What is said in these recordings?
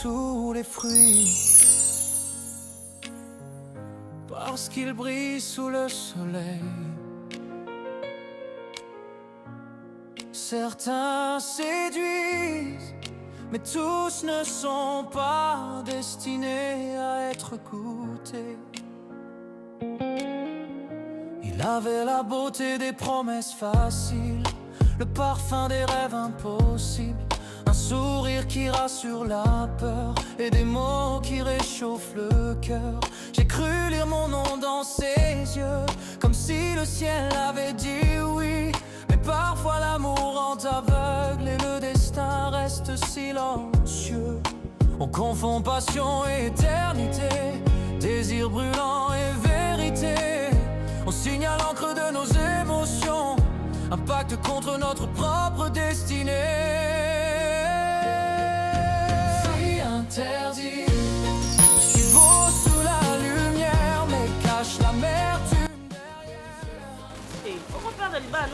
tous les fruits, parce qu'ils brillent sous le soleil. Certains séduisent, mais tous ne sont pas destinés à être goûtés. Il avait la beauté des promesses faciles, le parfum des rêves impossibles, un sourire qui rassure la peur et des mots qui réchauffent le cœur. J'ai cru lire mon nom dans ses yeux, comme si le ciel avait dit oui. Mais parfois l'amour rend aveugle et le destin reste silencieux. On confond passion et éternité, désir brûlant et vérité. On signe à l'encre de nos émotions un pacte contre notre propre destinée. Si interdit, je suis beau sous la lumière, mais cache l'amertume derrière. On parle de l'Iban,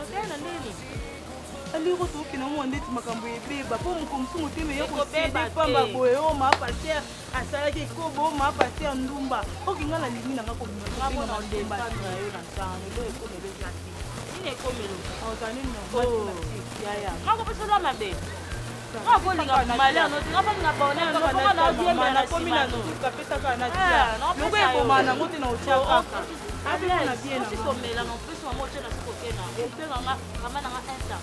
ali ko to kina mo ndeti makambo ebeba po mukomsu mutime yo kosede pamba boye o ma passer asala ke ko bo ma passer ndumba o kinga na limi na ngako ngamo na ndemba yo na nsano lo ekomelo jati ine komelo o tani no ya ya ngako pesolo mabe ngako linga malero no ngapa linga bona ngapa na odieme na komina no kapesa kana tia no be bo mana ngote na ochaka abela na bien na somela no plus mo moche na sikokena epe ngama ngama na enta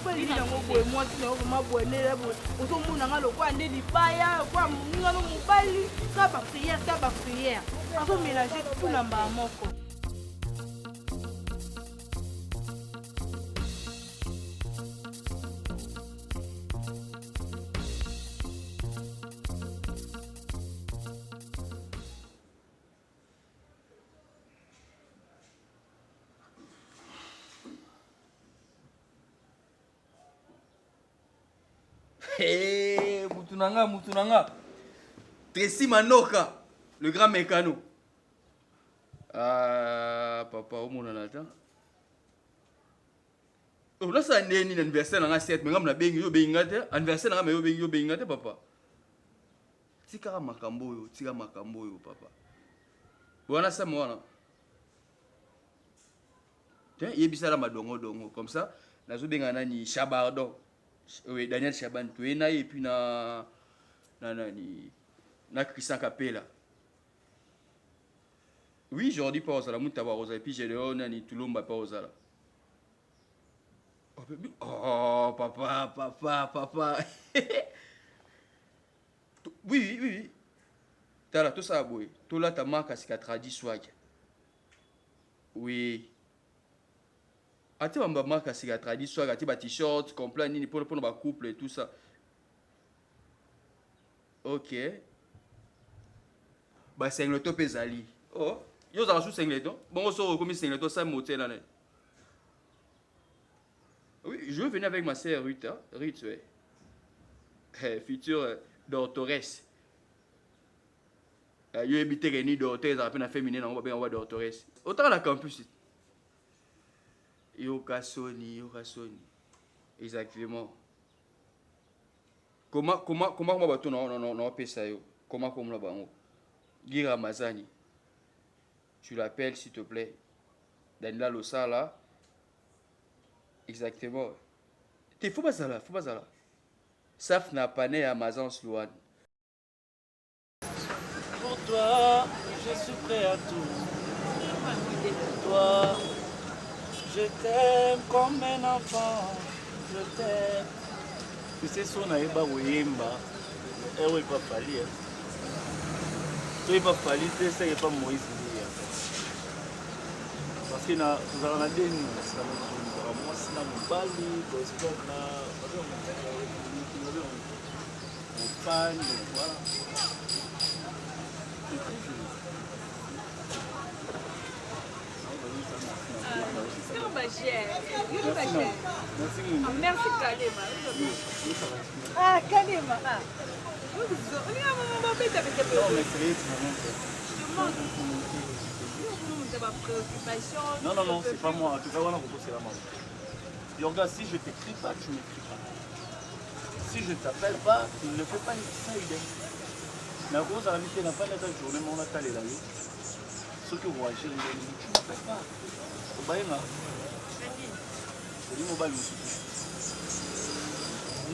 kweli na ngoboye mwasi na ko mabonela bo uzomuna ngalo kwa nde libaya kwa ngalo mobali ka ba prière azo mélanger tout na ba moko. Hey, Moutounanga. Tracy Manoka, le grand mécano. Ah, papa, où mon anata? Oh, là, c'est un anniversaire dans la 7, mais on a bien eu anniversaire dans la bien papa. Tika makambo yo, papa. Voilà ça, moi. Tiens, il y a bizarre madongo, comme ça. Là, je bien ni Chabardon. Oui, Daniel Chaban, et puis na Christian Capella. Oui, Jordi Pausala, Moutaba Rosa, et puis j'ai le Nani Toulomba Pausala. Oh, papa. Oui. T'as là, tout ça, oui. Tout là, ta marque à ce qu'a traduit swag. Oui. Ati bamba marque si tradit soit ati ba t-shirt complet ni pour ba couple et tout ça. OK. Ba singleto pezali. Oh, yo za sous singleto. Bon so comme singleto ça motel là. Oui, je venais avec ma sœur Ruth, hein? Ruth, ouais. Future doctoresse. Yo habité Reni docteur, ça peine féminin on va bien on va doctoresse. Autant la campus. Yokasoni. Exactement. Comment bato non pesa yo? Comment la bango? Gira Mazani. Tu l'appelles s'il te plaît. Danila Losala. Exactement. T'es faut pas ça là. Saf n'a pas né Amazon Sloan. Pour toi, je suis prêt à tout. Pour toi, je t'aime comme un enfant, je t'aime. Tu sais, si on a pas Wimba, elle n'est pas fallu. Tu n'es pas fallu, tu sais, il pas Moïse. Parce que nous avons des moi, c'est un bali, parce qu'on a fan, voilà. C'est très joli. Merci Kalema. Ah, Kalema. Non, c'est pas moi. En tout cas, voilà, c'est la maman. Yorga, si je t'écris pas, tu m'écris pas. si je ne t'appelle pas, tu ne le fais pas ça idem. Mais à cause de la mité, n'a pas la journée, mais on a talé là. Ceux qui vont agir, tu ne m'appelles pas. Au bain là. C'est du mobile aussi.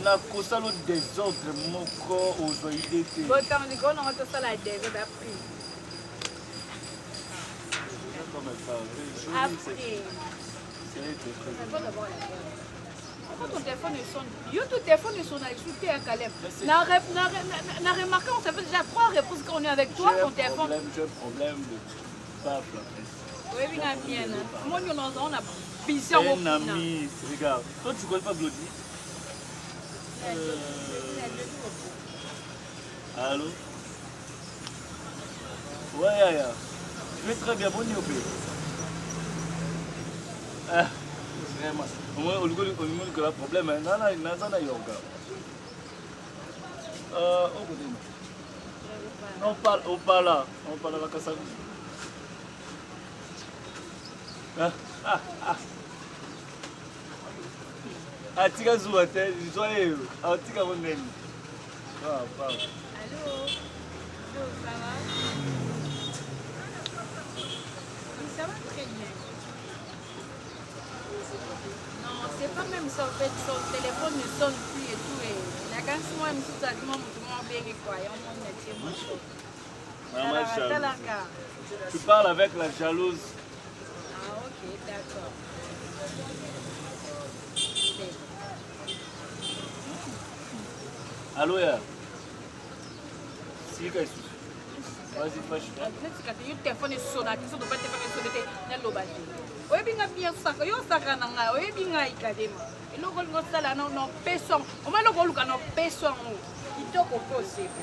Na kosalo désordre mon corps aux joyeux. Bon, tant que on a ça la désordre après. Quand ton téléphone sonne, ton téléphone sonne avec soutien à Caleb. N'a remarqué, on s'est fait déjà 3 réponses quand on est avec toi, ton téléphone. J'ai un problème de peuple. Oui, bien, bien. Moi, on a vision. Un ami, regarde. Toi, tu ne connais pas Glody? Allô? Ouais, Yaya. Je vais très bien, bon niveau. Vraiment. Au moins, on a un problème. Non, non, non, yoga. On parle là. On parle à la casse. Ah, tu as joué à tel, tu as eu. Ah, tu as vu. Ah, pardon. Allô? Ça va? Oui, ça va très bien. Non, c'est pas même ça. En fait, son téléphone ne sonne plus et tout. Et la canne, moi, je me suis dit, moi, bien quoi. Et on m'a dit, moi, tu parles avec la jalouse. Ah, ok, d'accord. Allô, ya. Si, qu'est-ce que vas-y, fâche. Le téléphone est sonné, tu ne peux pas te faire sonner. Oui, bien, bien, ça. Yo, ça, oui, bien, il a des mains. Et nous, on a nos personnes. On va nous voir nos personnes. Il te possible.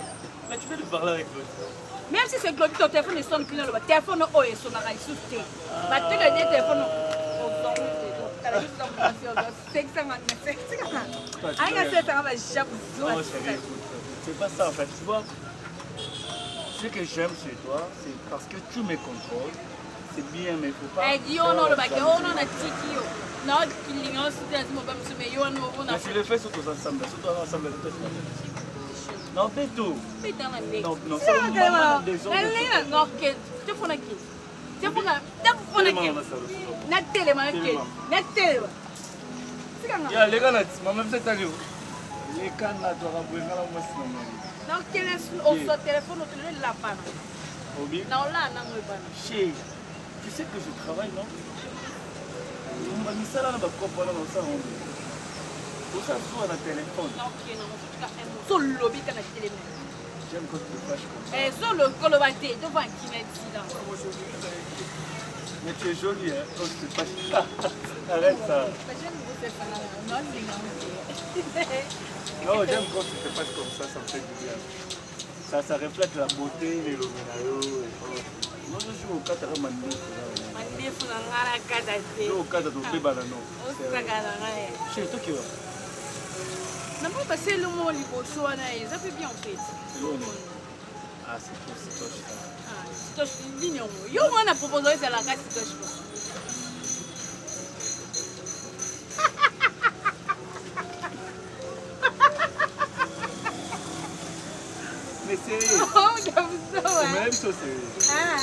Mais tu peux lui parler avec lui. Même si c'est Glody, ton téléphone ne sonne plus. Le téléphone est sonné, il sous tes. Mais tu as des téléphones. C'est pas ça en fait, tu vois. Ce que j'aime chez toi, c'est parce que tu me contrôles. C'est bien, mais il ne faut pas. Mais tu le fais sur tous ensemble. Non, mais tout. Non, non, c'est les gars, même cette année, les cannes doivent avoir non, quel est son téléphone au téléphone la panne? Non, là, non, chez, tu sais que je travaille, non? On m'a mis ça là, on va comprendre ça. On ça sur un téléphone. Non, qui est non, sur le lobby quand la téléphone. J'aime quand tu fâches comme ça. Et sur le colobaté, devant qui met ici là. Mais tu es jolie, hein? Quand tu te fâches. Arrête ça. Non, j'aime quand tu te fâches comme ça me fait du bien. Ça reflète la beauté, les luminarios. Moi, je suis au cadre de Mandif. Je suis au cadre de Bébanano. Chez toi qui va? Non, pas c'est le mot liboso, ça fait bien en fait. Ah, c'est tout, c'est toi, je suis là. Yo, on a proposé ça la casse, c'est toi. Mais c'est... Oh, j'aime ça, ouais. Même ça, c'est... Ah,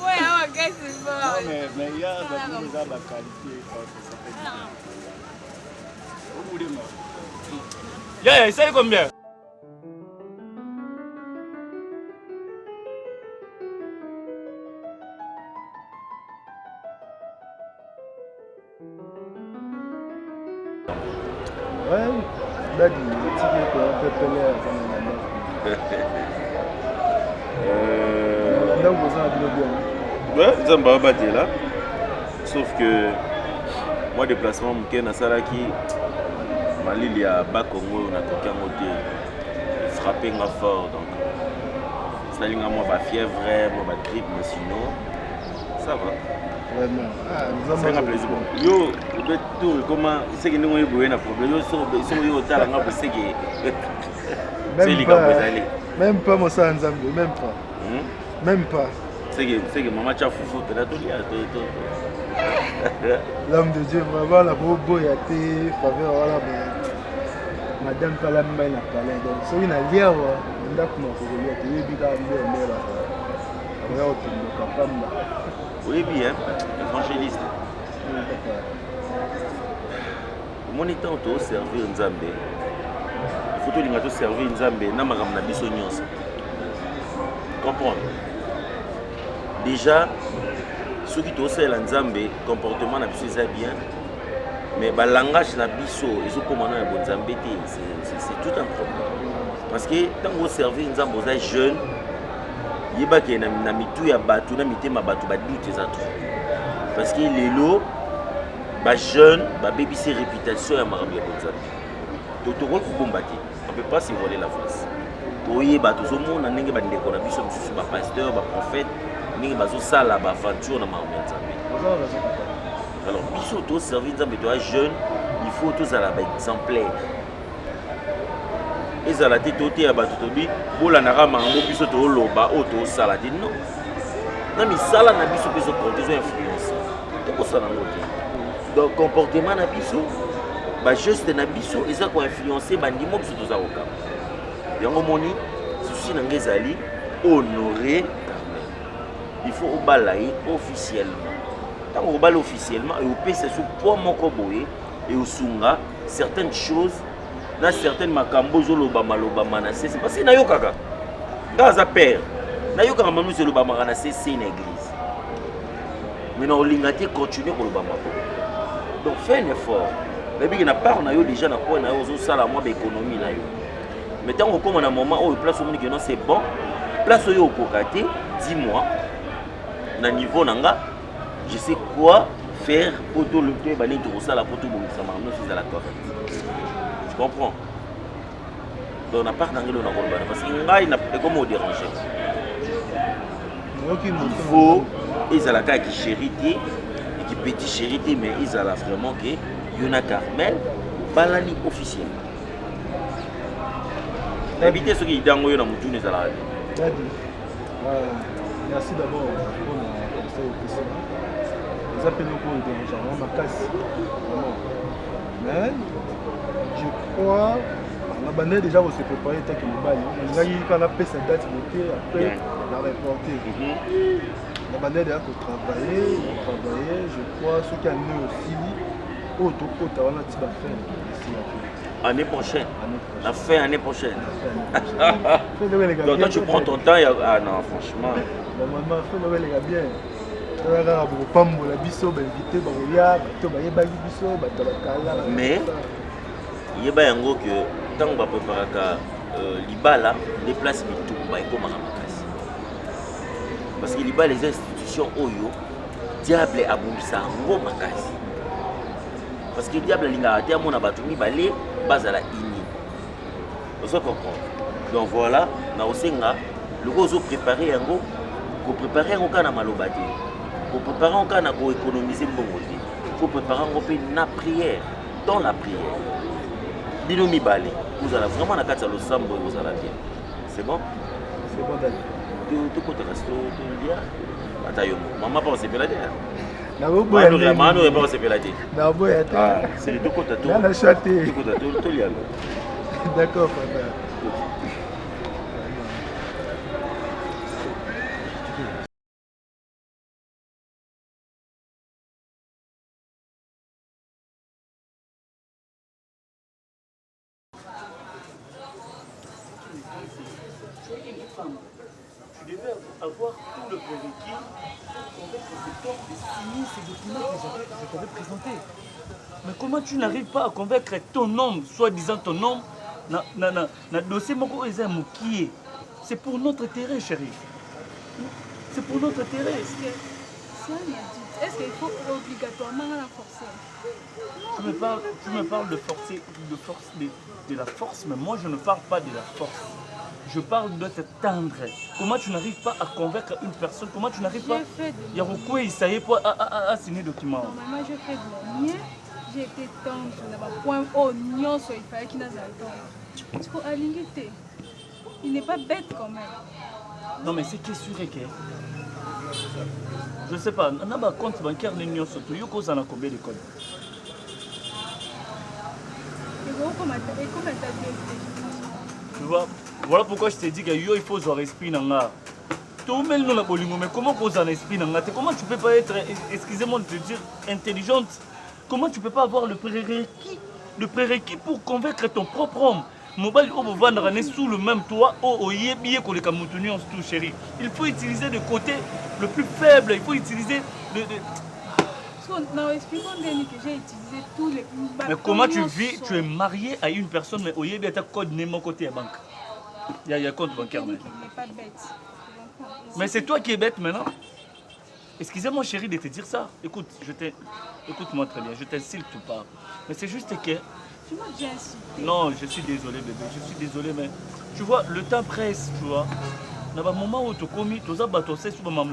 ouais, gars, c'est bon. Non, mais il y a la qualité. Au bout de moi. Yeah, il sait combien? Ouais, Daddy, tu dis qu'on peut peler donc vous avez bien. Ouais, ça me va là. Sauf que moi déplacement Mouké Nasaraki, Mali il y a bas Congo, on a quelqu'un côté frappé fort donc ça lui a moi ma fièvre, moi ma grippe mais sinon ça va. Vraiment. Ah, nous avons un plaisir. Yo, tout comment c'est que nous avons eu un problème. Yo sont au talent on c'est que même pas moi ça ensemble, même pas. Même pas. C'est que maman t'a foufou, t'as tout lié. L'homme de Dieu, vraiment, la bobo, il y a été faveur, voilà, mais madame Palamba, il n'a pas l'air. Donc, c'est une alliée, on a comme on peut dire, il y a une mère, oui, bien, évangéliste. Mon état, on doit servir Nzambe. Il faut que tu servir Nzambe, na magam na biso nyonso. Comprendre. Déjà, ceux qui doivent servir Nzambe, comportement na biso est bien, mais le langage na biso, ils ont commandé un bon Nzambe, c'est tout un problème. Parce que tant que vous servez Nzambe, vous êtes jeune, il y a des gens qui ont battu, parce que les lots, les jeunes, les bébés, c'est réputation et marabia comme ça. Donc, on ne peut pas se voler la face. Oui, tout le monde a des pasteurs, des prophètes, des aventures dans la alors, si on doit servir les jeunes, il faut tous à exemplaire. Et ça la tête au à Batotobi, pour la Nara Mambo, puis au Loba, auto saladine. Non. Non, mais ça là, n'a pas de influence. Tout ça, donc, comportement n'a pas juste n'a pas et ça qui influencé, bandimo, puis tout ça au cas. Et en moni, ceci n'a pas ali honoré Carmel. Il faut au balayer officiellement. Quand on balaye officiellement, et au pays, c'est sous poids mon koboé, et au sunga, certaines choses. Dans certaines makambo zoloba maloba manase c'est parce que na yokaka dans za père na yokaka manu zoloba manase c'est une église mais na olingati continuer ko loba mako donc fais un effort mais bien na part na yo déjà na quoi na yo zo sala moi économie na yo mais tant qu'on comme na moment où place au monde que non c'est bon place yo kokate dis-moi na niveau nanga je sais quoi faire pour tout le temps bani to sala pour tout bon ça marche c'est la correcte. Tu comprends? Donc on n'a pas d'angle dans le parce qu'il y a comment déranger. Il faut ils ont la carte qui chérité et qui petit chérité mais ils ont vraiment que Yona Carmel balani officiel. Évitez ce qui est dans le monde de la merci d'abord pour le conseil au PC. Les appels nous dérangeant ma casse. Mais je crois la bande déjà on s'est préparé tant que le bail. On a eu quand on a fait cette date après on a reporté. La bande déjà pour travailler, je crois ceux qui ont né aussi auto on a dit faire année prochaine. La fin année prochaine. Donc toi tu prends ton temps et ah non franchement. Normalement fais les gars bien. Mais il y a yango que tant qu'on va préparer l'ibala déplace tout comme parce que l'ibala les institutions oyo diable abumisa ngo makasi parce que diable linga ate amona batu mibale bazala ini vous comprendre donc voilà na osenga le gozo préparer yango pour préparer yango kana malobati. Pour préparer un cas pour économiser bon côté. Pour préparer un peu na prière, dans la prière. Dinomi balé, vous allez vraiment la carte à l'ossambo et vous allez bien. C'est bon? C'est bon d'aller. Tout côté reste tout bien. Attends, maman pas se pelader. Mano est pas se pelader. C'est le tout côté tout. La chaté. Tout côté tout lié. D'accord, papa. Tu devais avoir tout le prérequis pour signer ces documents que je t'avais présentés. Mais comment tu n'arrives pas à convaincre ton homme, soi-disant ton homme, dans dossier Moukié? C'est pour notre intérêt, chérie. C'est pour notre intérêt. Est-ce qu'il faut obligatoirement la forcer? Tu me parles de forcer, de la force, mais moi je ne parle pas de la force. Je parle de te tendre. Comment tu n'arrives pas à convaincre une personne? Comment tu n'arrives pas? Il y a beaucoup à signer le document. Normalement, je fais de mien. J'ai été tendre. Il n'y a pas point oignon, il fallait qu'il n'y ait pas. Il faut aligner. Il n'est pas bête quand même. Non, mais c'est que sûr que Je sais pas, on a un compte bancaire n'union surtout. Yo cause en a combien de codes? Tu vois, voilà pourquoi je t'ai dit que yo il faut avoir esprit nanga. Tout le monde bolingo, mais comment cause en esprit nanga? Comment tu peux pas être, excusez-moi de te dire, intelligente? Comment tu peux pas avoir le prérequis pour convaincre ton propre homme? Mobile au vendre sous le même toit, au yébié qu'on les camoutonnions tout chéri. Il faut utiliser le côté le plus faible, il faut utiliser le. Non, expliquons que j'ai utilisé tous les. Mais comment tu vis? Tu es marié à une personne, mais au yébié ta code n'est mon côté à banque. Il y a compte bancaire. Il n'est pas bête. Mais c'est toi qui es bête maintenant. Excusez-moi chérie de te dire ça. Écoute, écoute-moi très bien, je t'insulte pas. Mais c'est juste que. Tu m'as déjà insulté. Non, je suis désolé bébé, je suis désolé, mais tu vois, le temps presse, tu vois. Dans un moment où tu as commis, tu as battu sur ma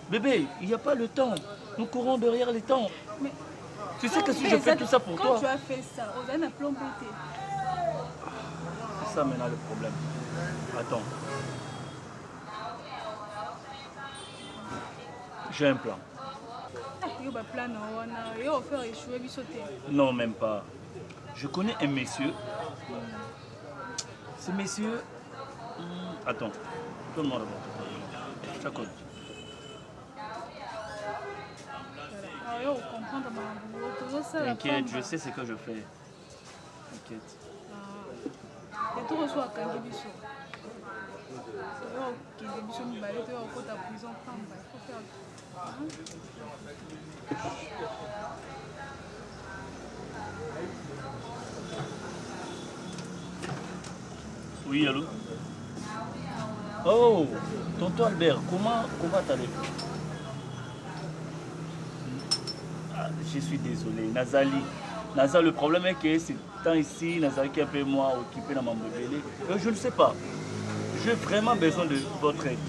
bébé, il n'y a pas le temps. Nous courons derrière les temps. Mais tu sais que si je fais tout ça pour toi. Quand tu as fait ça, on a plombé. C'est ça maintenant le problème. Attends. J'ai un plan. Non, même pas. Je connais un monsieur. Ce monsieur... Attends. Donne-moi d'abord. J'accorde. T'inquiète, je sais ce que je fais. T'inquiète. Oui, allô? Oh, tonton Albert, comment t'allez-vous? Je suis désolé, Nazali. Le problème est que c'est temps ici, Nazali qui est un peu moi occupé dans mon bébé. Je ne sais pas. J'ai vraiment besoin de votre aide.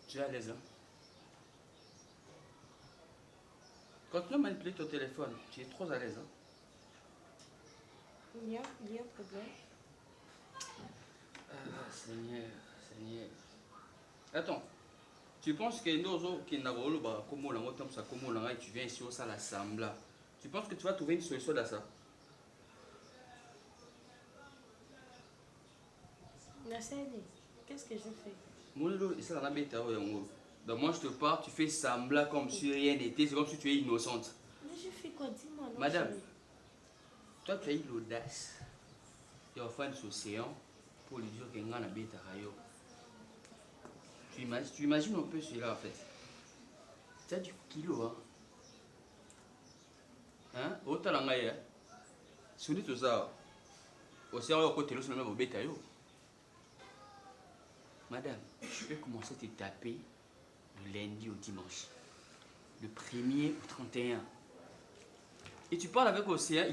Tu es à l'aise, hein? Continue à manipuler ton téléphone. Tu es trop à l'aise, hein? Il y a un problème. Ah, Seigneur. Attends. Tu penses que nous qui n'avons pas comme on et tu viens ici au salle l'assemblée. Tu penses que tu vas trouver une solution à ça? Qu'est-ce que je fais? Donc moi je te parle, tu fais semblant comme si rien n'était, c'est comme si tu es innocente. Mais je fais quoi? Dis-moi. Madame, toi tu as eu l'audace de offrir un océan pour lui dire que tu as un bête à rayon. Tu imagines un peu celui-là en fait. Tu as du kilo, hein? Hein? Autant la ngaïa. Si on dit tout ça, océan au côté de l'eau, c'est même au bête à rayon. Madame, je vais commencer à te taper du lundi au dimanche. Le 1er au 31. Et tu parles avec Océan,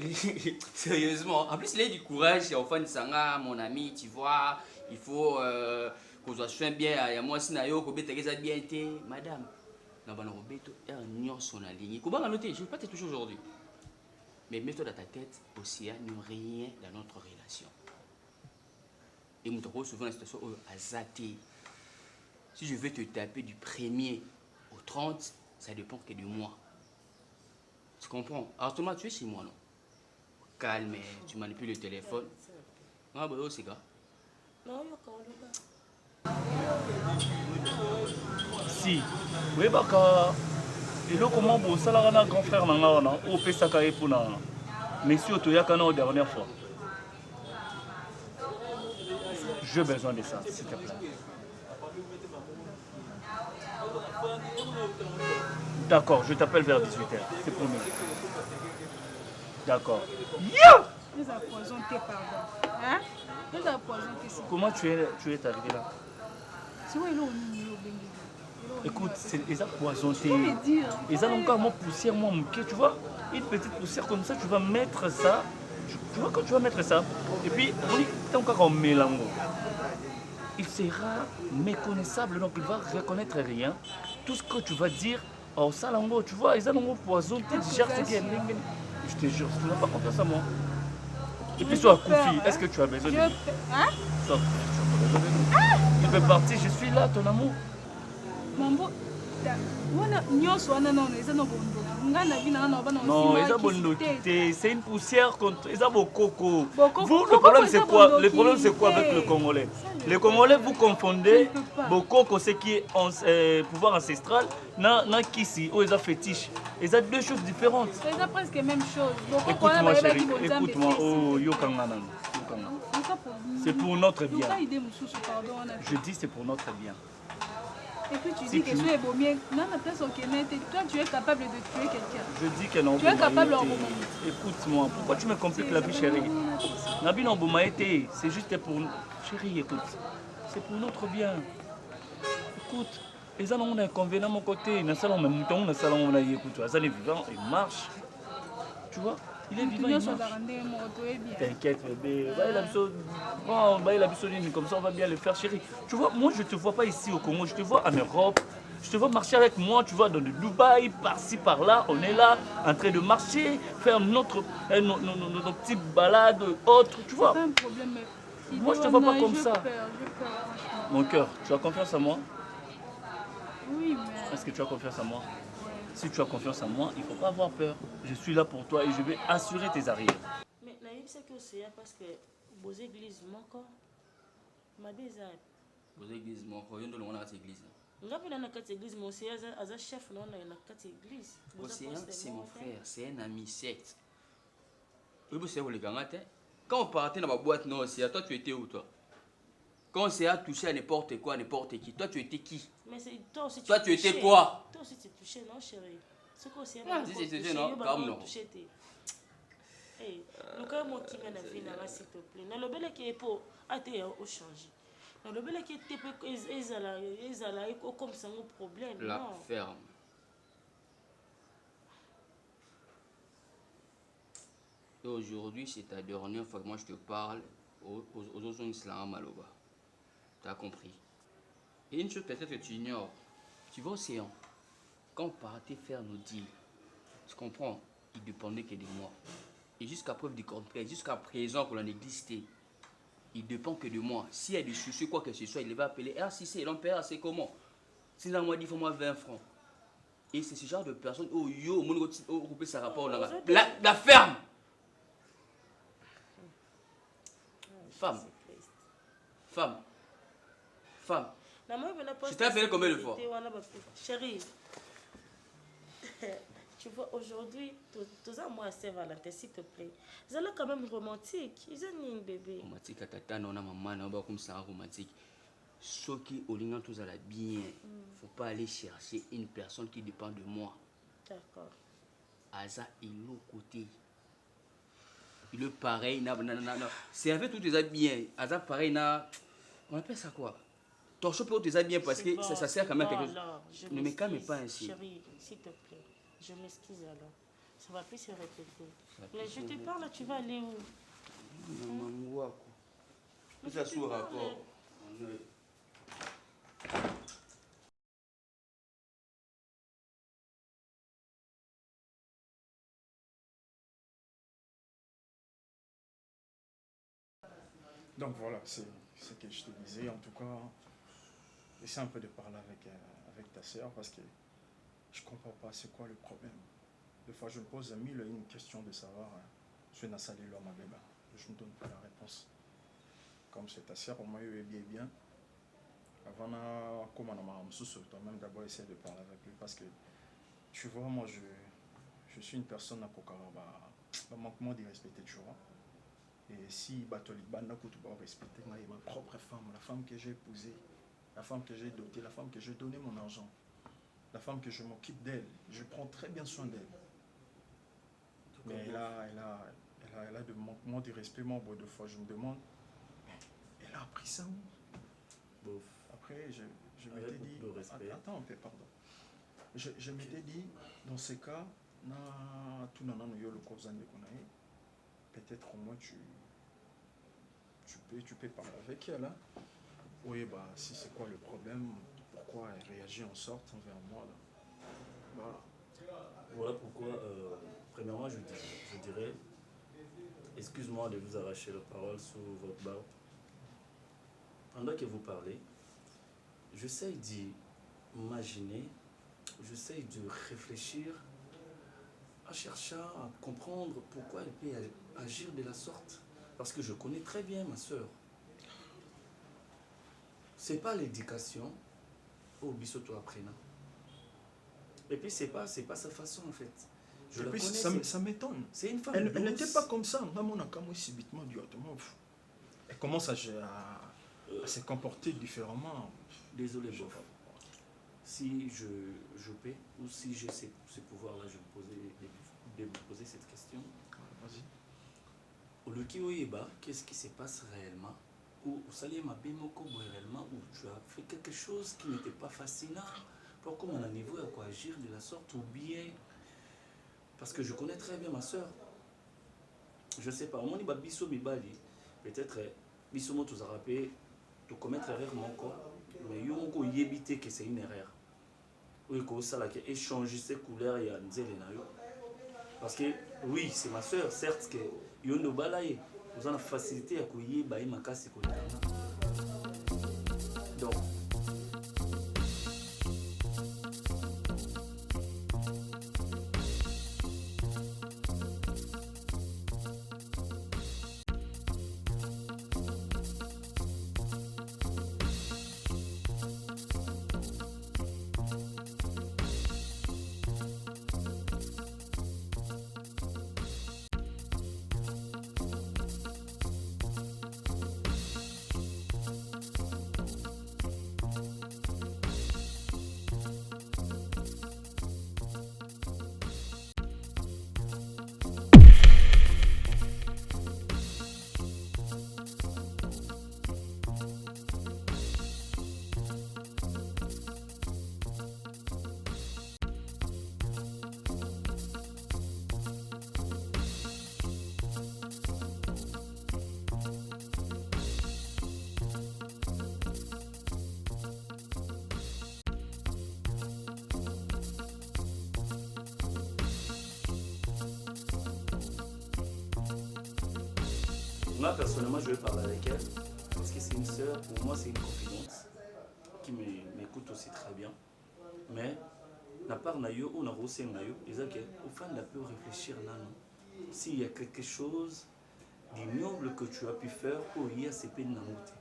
sérieusement. En plus, il a du courage. Et enfin, Sanga, mon ami, tu vois, il faut qu'on soit soin bien. Il y a moi, Sinayo, qu'on bien été. Madame, nous avons un union sur la ligne. Comment la noter? Je ne vais pas te toucher aujourd'hui. Mais mets-toi dans ta tête, Océan n'a rien dans notre relation. Et nous avons souvent la situation à zater. Si je veux te taper du 1er au 30, ça dépend que de moi. Tu comprends? Alors, toi, tu es chez moi, non? Calme, tu manipules le téléphone. Ah, bah, c'est gars. Non, Si, oui, bah, et là, comment vous savez, un grand frère, au Pesaka et pour Monsieur Toyaka, la dernière fois. J'ai besoin de ça, s'il te plaît. D'accord, je t'appelle vers 18h. C'est promis. D'accord. Nous avons poisonné, pardon. Hein? Nous avons poisonné. Comment tu es arrivé là? Écoute, ils ont poisonné. Ils ont encore poussière, moi, tu vois? une petite poussière comme ça, tu vas mettre ça. Tu vois, quand tu vas mettre ça, et puis, tant qu'en mélange, il sera méconnaissable, donc il va reconnaître rien. Tout ce que tu vas dire, oh, ça, lango, tu vois, ils ont un poison, tu gères ce qui est. Je te jure, tu n'as pas confiance en moi. Et puis, sois Koufi, est-ce que tu as besoin de moi? Hein? Sois Koufi, tu as besoin de moi. Tu peux partir, je suis là, ton amour. Mambo, non, c'est une poussière contre. Ils ont vos coco. Vous, le problème c'est quoi? Le problème c'est quoi avec le Congolais? Les Congolais, vous confondez vos coco, ce qui est pouvoir ancestral, non kisi, ou ils ont fétiche. Ils ont deux choses différentes. Ils ont presque la même chose. Écoute-moi, chérie, écoute-moi. Oh, Yokanganan. C'est pour notre bien. Je dis c'est pour notre bien. Et puis tu dis que tu es beau bien. Non, la place au Kenya, toi tu es capable de tuer quelqu'un. Je dis que non. Tu es capable de écoute-moi, pourquoi tu me compliques la vie, chérie? Nabi Nambomaete, c'est juste pour. Chérie, écoute. C'est pour notre bien. Écoute, les gens ont un inconvénient à mon côté. Dans le salon, même mouton, dans le salon, on a écoute. Les gens est vivant, il marche. Tu vois? Il est vivant, il marche. T'inquiète, bébé. Il a besoin comme ça, on va bien le faire, chérie. Tu vois, moi, je ne te vois pas ici au Congo, je te vois en Europe. Je te vois marcher avec moi, tu vois, dans le Dubaï, par-ci, par-là. On est là, en train de marcher, faire nos petites balades autres, tu vois. C'est pas un problème, mais moi, je ne te vois pas comme ça. J'ai peur, Mon cœur, tu as confiance en moi? Oui, mais... Est-ce que tu as confiance en moi? Si tu as confiance en moi, il ne faut pas avoir peur. Je suis là pour toi et je vais assurer tes arrières. Mais naïf, c'est que c'est parce que vos églises manquent. Ma déjà. Vos églises manquent. Il y a de l'on a cette église. Il y a une église, mais aussi un chef, non, il y a une église. C'est mon frère, c'est un ami secte. Vous savez, les gars, quand on partait dans ma boîte, non, c'est à toi, tu étais où, toi? Quand on s'est touché à n'importe quoi, n'importe qui, toi, tu étais qui? Mais toi aussi, tu étais quoi? Toi aussi, tu es touché, non, chérie? C'est quoi aussi? Si c'est touché, non? Comme non. Le cas où tu viens de venir, s'il te plaît. Dans le bel qui est pour aller au changer. Dans le bel qui est pour ils comme ça, un problème. La ferme. Et aujourd'hui, c'est ta dernière fois que moi je te parle aux autres islam Maloba. Tu as compris? Et une chose peut-être que tu ignores. Tu vas au océan. Quand on partait faire nos deals, tu comprends? Il dépendait que de moi. Et jusqu'à preuve du contraire, jusqu'à présent qu'on en existait, il dépend que de moi. S'il y a des soucis, quoi que ce soit, il va appeler. Ah, si c'est l'homme père, c'est comment? Sinon, moi, il faut moi 20 francs. Et c'est ce genre de personne. Oh, yo, mon groupe, ça rapport. La ferme! Femme. Femme. Femme. Je t'ai appelé combien de fois? Chérie, tu vois, aujourd'hui, tous à moi, c'est Valentin, s'il te plaît. Ils sont quand même romantiques. Ils ont une bébé. Romantique, à tata, non, maman, non, comme ça, romantique. Ce qui, au ligne, tous à la bien, faut pas aller chercher une personne qui dépend de moi. D'accord. Aza, il est au côté. Il est pareil, non. C'est avec tous tes bien. Aza, pareil, on appelle ça quoi? Torche pour tes bien parce que ça sert quand même à quelque chose. Ne me calme pas ainsi. Chérie, s'il te plaît, je m'excuse alors. Ça va plus se répéter. Mais je te parle, tu vas aller où? Tout ça sous rapport. Donc voilà, c'est ce que je te disais. En tout cas, essaie un peu de parler avec ta sœur parce que je ne comprends pas c'est quoi le problème. Des fois, je me pose une question de savoir je n'ai salé l'homme à bébé. Je ne donne pas la réponse. Comme c'est ta sœur, au moins, il est bien. Avant, comme on a toi-même d'abord essayer de parler avec lui parce que tu vois, moi, je suis une personne à un manquement de respecter, tu vois. Et si je respecter ma propre femme, la femme que j'ai épousée, la femme que j'ai dotée, la femme que j'ai donné mon argent, la femme que je m'occupe d'elle, je prends très bien soin d'elle. Mais elle a de manquement de respect, moi, de fois je me demande, elle a appris ça où? Après, je m'étais dit, attends un peu, pardon. Je m'étais dit, dans ces cas, na tout nanano yo le kozande konaye. Peut-être au moins tu peux parler avec elle. Hein? Oui, bah si c'est quoi le problème, pourquoi elle réagit en sorte envers moi là. Voilà. Voilà pourquoi, premièrement, je dirais, excuse-moi de vous arracher la parole sur votre barbe. Pendant que vous parlez, j'essaie d'imaginer, j'essaie de réfléchir en cherchant à comprendre pourquoi elle peut agir de la sorte. Parce que je connais très bien ma soeur. C'est pas l'éducation au bisoto apprenant. Et puis c'est pas sa façon en fait. Je et la puis connais, ça m'étonne. c'est une femme Elle douce. n'était pas comme ça. Mon akamou subitement directement. Elle commence à se comporter différemment. Désolé, bof. Si je peux, ou si j'ai ce pouvoir-là, je vais vous poser cette question. Vas-y. Au Luki Oyeba, qu'est-ce qui se passe réellement? Ou Salia Mabemoko réellement, où tu as fait quelque chose qui n'était pas fascinant? Pourquoi on a niveau à quoi agir de la sorte? Ou bien, parce que je connais très bien ma soeur. Je ne sais pas, au moins, Bisso Mibali, peut-être, Bisso Moto Zarapé, de commettre erreur mon corps, mais il y a évité que c'est une erreur. Oui, que ça a échangé ses couleurs et parce que oui, c'est ma soeur, certes, que il y a une balaye, vous avez la facilité à couiller, bah il m'a cassé donc. Moi, personnellement, je vais parler avec elle parce que c'est une sœur, pour moi, c'est une confidente qui m'écoute aussi très bien. Mais, la part Nayo, on a reçu Nayo, ils disent qu'au fin de la peut réfléchir là, s'il y a quelque chose d'ignoble que tu as pu faire pour y accepter de n'amoter.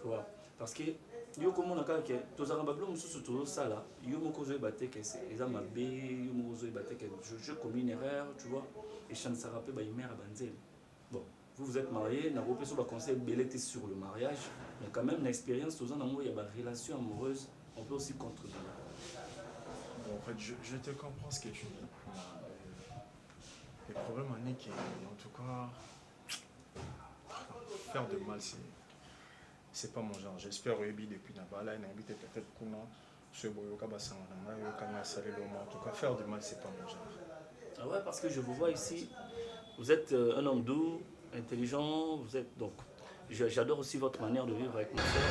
Tu vois? Parce que, yo comme on a dit que tous les gens qui sont ça là, yo mon cause batté que c'est les amis B, yo mon cause batté que je commets une erreur, tu vois? Et je ne sais pas bah mère à Banzel. Bon, vous êtes mariés, n'a pas besoin de conseil belleté sur le mariage, mais quand même l'expérience tous les ans il y a des relations amoureuses, on peut aussi contribuer. Bon, en fait, je te comprends ce que tu dis. Le problème en est que, en tout cas, faire de mal, c'est pas mon genre. J'espère que depuis Nabala, il invité peut-être qu'on a ce boyoka basangana, yoka salé le en tout cas, faire de mal, c'est pas mon genre. Ah ouais, parce que je vous vois ici, vous êtes un homme doux, intelligent, vous êtes donc. J'adore aussi votre manière de vivre avec ma soeur.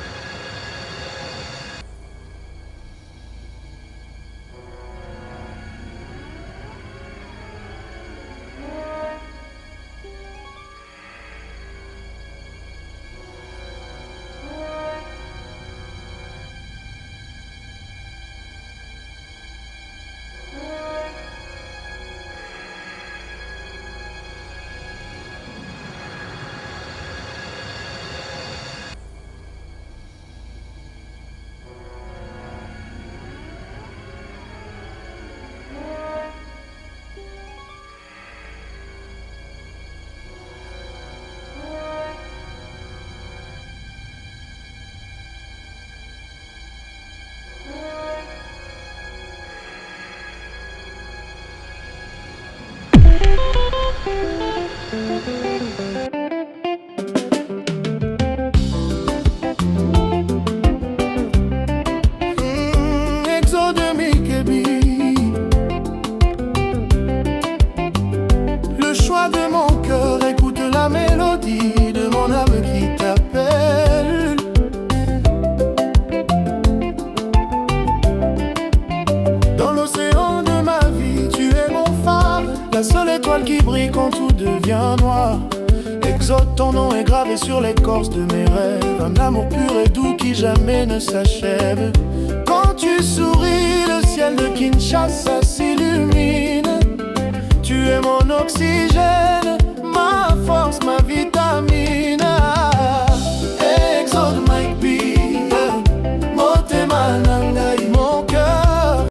devient noir. Exode, ton nom est gravé sur l'écorce de mes rêves. Un amour pur et doux qui jamais ne s'achève. Quand tu souris, le ciel de Kinshasa s'illumine. Tu es mon oxygène.